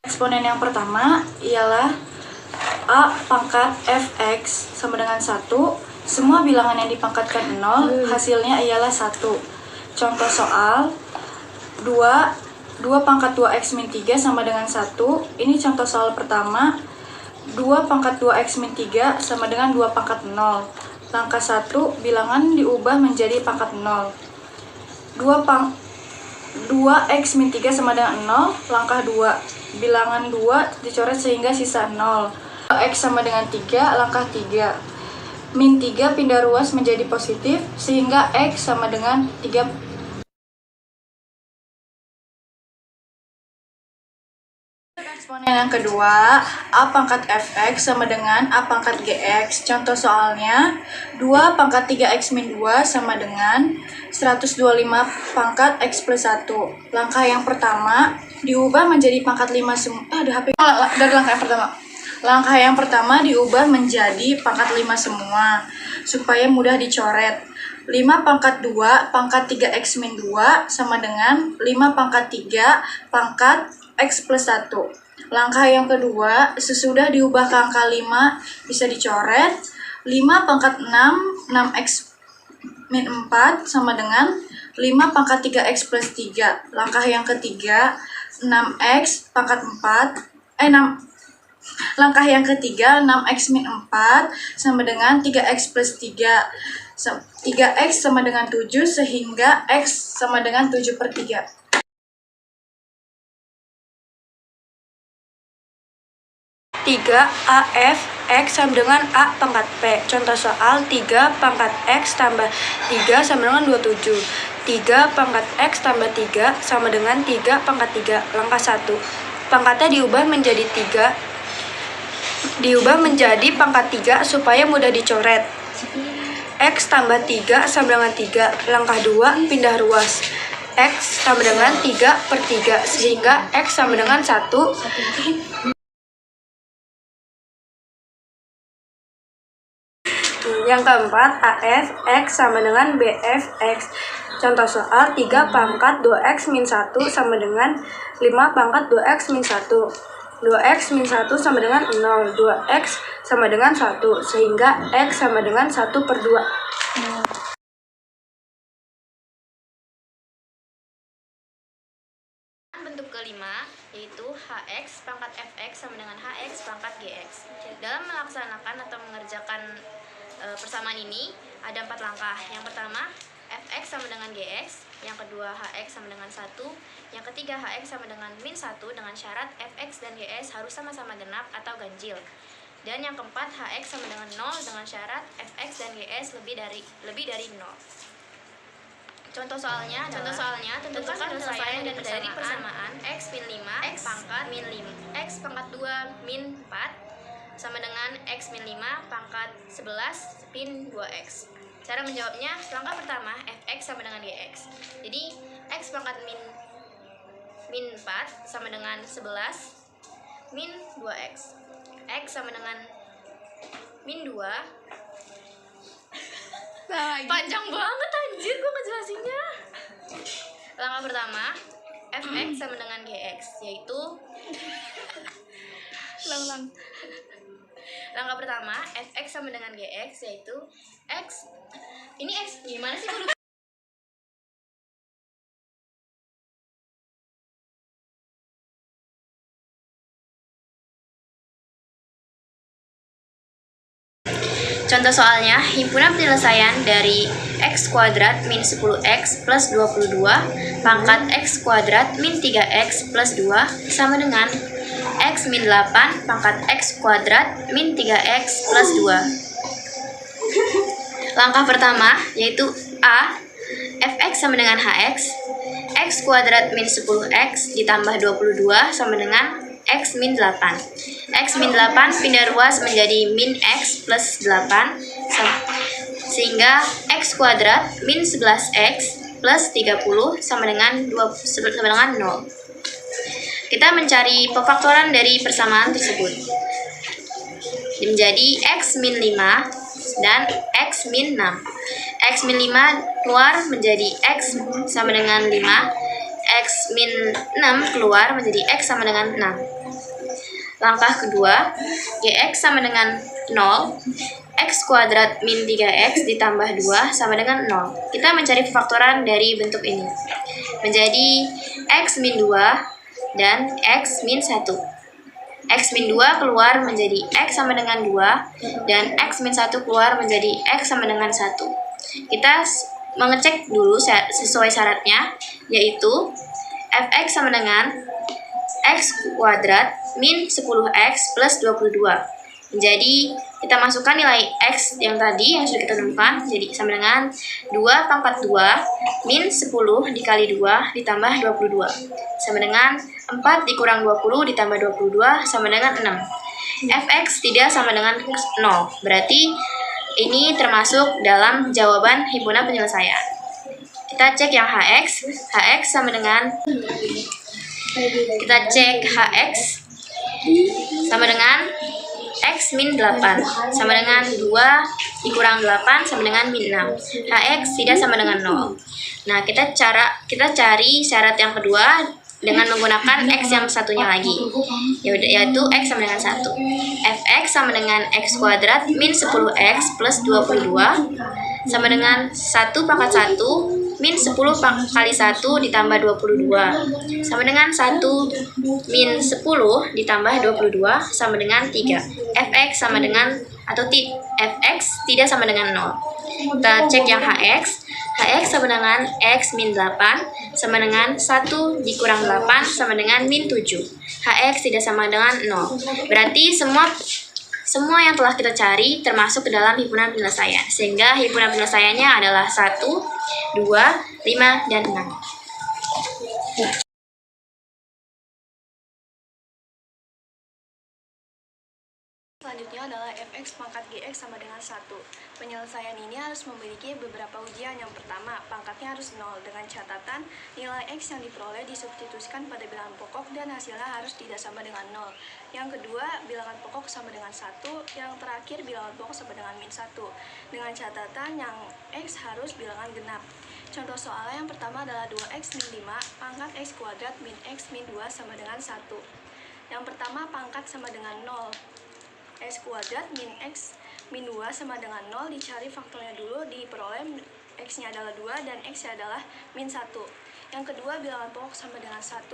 Eksponen yang pertama ialah A pangkat fx sama dengan 1. Semua bilangan yang dipangkatkan 0, hasilnya ialah 1. Contoh soal 2 pangkat 2x min 3 sama dengan 1. Ini contoh soal pertama. 2 pangkat 2x min 3 sama dengan 2 pangkat 0. Langkah 1, bilangan diubah menjadi pangkat 0. 2x min 3 sama dengan 0. Langkah 2, bilangan 2 dicoret sehingga sisa 0. X sama dengan 3, langkah 3. Min 3 pindah ruas menjadi positif, sehingga X sama dengan 3. Eksponen yang kedua, A pangkat fx sama dengan A pangkat gx. Contoh soalnya, 2 pangkat 3x min 2 sama dengan 125 pangkat x plus 1. Langkah yang pertama, diubah menjadi pangkat 5 semua. Ada HP. Dari langkah yang pertama. Langkah yang pertama diubah menjadi pangkat 5 semua, supaya mudah dicoret. 5 pangkat 2 pangkat 3x min 2 sama dengan 5 pangkat 3 pangkat x plus 1. Langkah yang kedua, sesudah diubah ke angka 5 bisa dicoret. 5 pangkat 6, 6x min 4 sama dengan 5 pangkat 3x plus 3. Langkah yang ketiga, 6x pangkat 4, 6. Langkah yang ketiga, 6x min 4 sama dengan 3x plus 3. 3x sama dengan 7, sehingga x sama dengan 7/3. AF X sama dengan A pangkat P. Contoh soal 3 pangkat X tambah 3 sama dengan 27. 3 pangkat X tambah 3 sama dengan 3 pangkat 3. Langkah 1, pangkatnya diubah menjadi 3. Diubah menjadi pangkat 3 supaya mudah dicoret. X tambah 3 sama dengan 3. Langkah 2, pindah ruas. X sama dengan 3/3, sehingga X sama dengan 1. Yang keempat, AF X sama dengan BF X. Contoh soal 3 pangkat 2x min 1 sama dengan 5 pangkat 2x min 1. 2x min 1 sama dengan 0. 2x sama dengan 1, sehingga x sama dengan 1/2. Bentuk kelima yaitu hx pangkat fx sama dengan hx pangkat gx. Dalam melaksanakan atau mengerjakan persamaan ini ada 4 langkah. Yang pertama, fx sama dengan gx. Yang kedua, hx sama dengan 1. Yang ketiga, hx sama dengan min 1 dengan syarat fx dan gs harus sama-sama genap atau ganjil. Dan yang keempat, hx sama dengan 0 dengan syarat fx dan gs lebih dari 0. Contoh soalnya tentukan penyelesaian dari persamaan x min 5 x pangkat min 5 x pangkat 2 min 4 sama dengan x min 5 pangkat 11 min 2x. Cara menjawabnya, langkah pertama, fx sama dengan gx. Jadi x pangkat min 4 sama dengan 11 min 2x. X sama dengan min 2. Panjang banget anjir gue ngejelasinnya. Langkah pertama, fx sama dengan gx, yaitu Langkah pertama, fx sama dengan gx, yaitu x. Ini x gimana sih? Contoh soalnya, himpunan penyelesaian dari x kuadrat min 10x plus 22 pangkat x kuadrat min 3x plus 2 sama dengan x min 8 pangkat x kuadrat min 3x plus 2. Langkah pertama yaitu A, fx sama dengan hx. X kuadrat min 10x ditambah 22 sama dengan x min 8. X min 8 pindah ruas menjadi min x plus 8, sehingga x kuadrat min 11x plus 30 sama dengan 0. Kita mencari pefaktoran dari persamaan tersebut. Menjadi x min 5 dan x min 6. X min 5 keluar menjadi x sama dengan 5. X min 6 keluar menjadi x sama dengan 6. Langkah kedua, Gx sama dengan 0, X kuadrat min 3X ditambah 2 sama dengan 0. Kita mencari pemfaktoran dari bentuk ini. Menjadi X min 2 dan X min 1. X min 2 keluar menjadi X sama dengan 2, dan X min 1 keluar menjadi X sama dengan 1. Kita mengecek dulu sesuai syaratnya, yaitu fx sama dengan X kuadrat min 10X plus 22. Jadi kita masukkan nilai X yang tadi yang sudah kita temukan, jadi sama dengan 2 pangkat 2 min 10 dikali 2 ditambah 22 sama dengan 4 dikurang 20 ditambah 22 sama dengan 6. Fx tidak sama dengan 0, berarti ini termasuk dalam jawaban himpunan penyelesaian. Kita cek yang Hx sama dengan, kita cek Hx sama dengan X min 8 sama dengan 2 dikurang 8 sama dengan min 6. Hx tidak sama dengan 0. Nah, kita cari syarat yang kedua dengan menggunakan X yang satunya lagi, yaitu X sama dengan 1. Fx sama dengan X kuadrat min 10X plus 22 sama dengan 1 pangkat 1 min 10 kali 1 ditambah 22 sama dengan 1 min 10 ditambah 22 sama dengan 3. Fx sama dengan Fx tidak sama dengan 0. Kita cek yang Hx sama dengan X min 8 sama dengan 1 dikurang 8 sama dengan min 7. Hx tidak sama dengan 0. Berarti semua yang telah kita cari termasuk ke dalam himpunan penyelesaian, sehingga himpunan penyelesaiannya adalah 1, 2, 5, dan 6. Selanjutnya adalah fx pangkat gx sama dengan 1. Penyelesaian ini harus memiliki beberapa ujian. Yang pertama, pangkatnya harus 0 dengan catatan nilai x yang diperoleh disubstitusikan pada bilangan pokok dan hasilnya harus tidak sama dengan 0. Yang kedua, bilangan pokok sama dengan 1. Yang terakhir, bilangan pokok sama dengan min 1. Dengan catatan yang x harus bilangan genap. Contoh soalnya yang pertama adalah 2x min 5 pangkat x kuadrat min x min 2 sama dengan 1. Yang pertama, pangkat sama dengan 0. X kuadrat min x min 2 sama dengan 0, dicari faktornya dulu, diperoleh x-nya adalah 2 dan x-nya adalah min 1. Yang kedua, bilangan pokok sama dengan 1.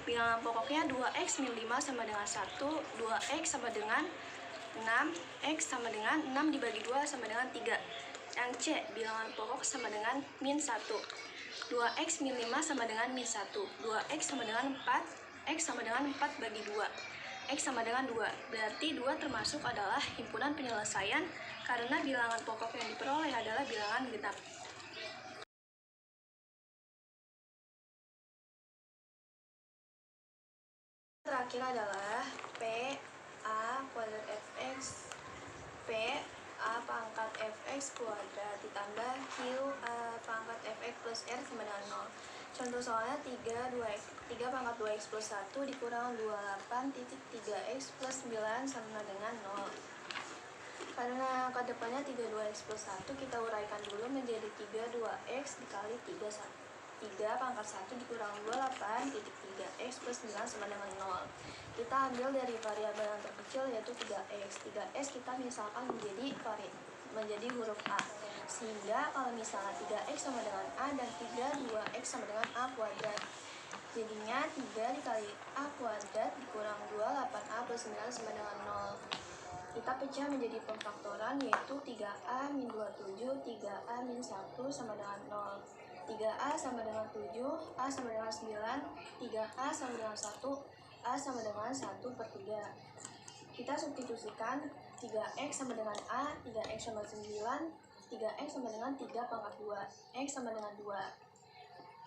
Bilangan pokoknya 2x min 5 sama dengan 1, 2x sama dengan 6, x sama dengan 6 dibagi 2 sama dengan 3. Yang C, bilangan pokok sama dengan min 1. 2x min 5 sama dengan min 1, 2x sama dengan 4, x sama dengan 4 bagi 2. X sama dengan 2, berarti 2 termasuk adalah himpunan penyelesaian karena bilangan pokok yang diperoleh adalah bilangan genap. Terakhir adalah P A kuadrat fx, P A pangkat fx kuadrat ditambah Q A pangkat fx plus R sama dengan 0. Contoh soalnya 3 pangkat 2x plus 1 dikurang 28.3x plus 9 sama dengan 0. Karena ke depannya 32x plus 1, kita uraikan dulu menjadi 32x dikali 3 pangkat 1 dikurang 28.3x plus 9 sama dengan 0. Kita ambil dari variabel yang terkecil yaitu 3x. 3x kita misalkan menjadi huruf A. Sehingga kalau misalnya 3x sama dengan A dan 2x sama dengan A kuadrat. Jadinya 3 dikali A kuadrat dikurang 2, 8A plus 9 sama dengan 0. Kita pecah menjadi pemfaktoran yaitu 3A min 27, 3A min 1 sama dengan 0. 3A sama dengan 7, A sama dengan 9, 3A sama dengan 1, A sama dengan 1/3. Kita substitusikan 3x sama dengan A, 3x sama 9, 3x sama dengan 3 pangkat 2, x sama dengan 2.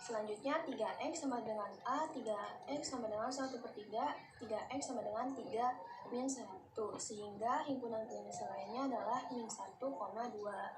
Selanjutnya 3x sama dengan A, 3x sama dengan 1/3, 3x sama dengan 3 min 1. Sehingga himpunan penyelesaiannya adalah min 1,2.